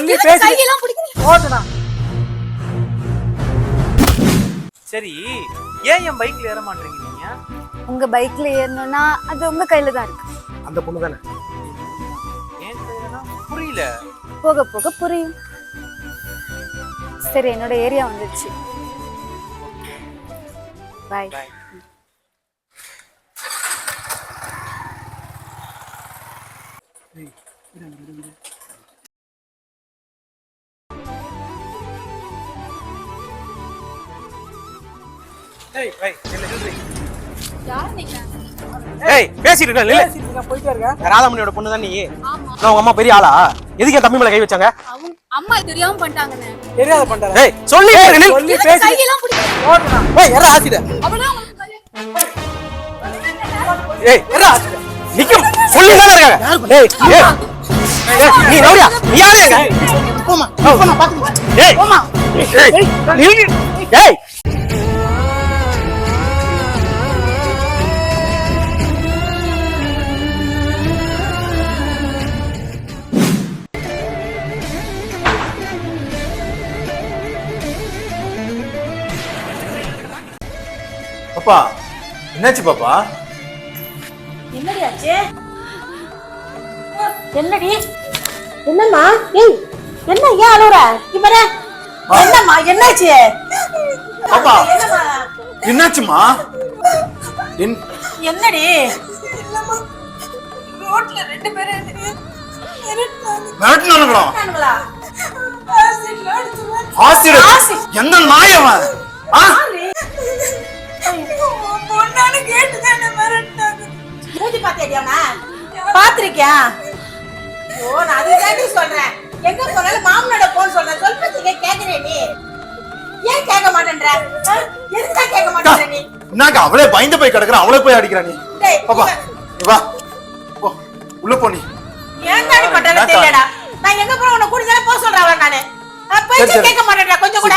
சொல்லி பேசி ஓட்டுடா. சரி, ஏன் என் பைக்ல ஏற மாட்டீங்க நீங்க? உங்க பைக்ல ஏறணும்னா அது உங்க கையில தான் இருக்கு. அந்த பொண்ணு தானே? ஏன் கையிலனா புரியல. போக போக புரியும். சரி, என்னோட ஏரியா வந்துருச்சு. பாய். ஏய் பேசிட்டு இருக்க நில்லு. நான் போயிட்டே இருக்கேன். ராதாமணியோட பொண்ணு தான் நீ? நான் உங்க அம்மா பெரிய ஆளா? எதுக்கு என் தம்பி மேல கை வச்சாங்க? அம்மா தெரியாம பண்ணிட்டாங்கனே. தெரியாத பண்றாரு. ஏய் சொல்லி நில்லு. சொல்லி பேசி கையெல்லாம் பிடிக்க. ஓட்டுடா. ஏய் எற ஆசிட. அவளே ஏய் எற ஆசிட. நிக்கும் சொல்லி தான் இருக்காங்க. ஏய் நீ நோரியா? நீ யாரே? போமா. போமா பாத்து. ஏய் போமா. ஏய் நில்லு. ஏய் பாப்பா என்னாச்சு பாப்பா? என்னடி ஆச்சு? என்னடி? என்னம்மா? ஏய் என்ன ஏன் அழுற? இவரே என்னம்மா என்னாச்சு? பாப்பா என்னம்மா? என்னாச்சுமா? என்னடி? ரோட்ல ரெண்டு பேரும் மிரட்டினானுங்களா? நானுங்களா? ஆசிட் எந்த நாயவன்? பொண்ணானு கேட்டுதானே மிரட்டினாங்க. மூஞ்சி பாத்தியாடியாமா? பாத்திருக்கியா? ஓ நான் அதுதான் சொல்றேன். எங்க போனாலும் மாமனோட போன் சொல்றேன். சொல்றதுக்கு கேக்குறே நீ. ஏன் கேட்க மாட்டேன்ற? எதுக்கு கேட்க மாட்டேன்ற நீ? என்னங்க அவளே பயந்து போய் கிடக்குற, அவளே போய் அடிக்கிறா நீ? டேய் பாப்பா வா போ உள்ள போ நீ. ஏன் தாடி பண்றேன்னு தெரியலடா. நான் எங்க போற உன்னை கூட்டிட்டு போக சொல்றேன் நானு. போய் கேட்க மாட்டேன்ற கொஞ்சம் கூட.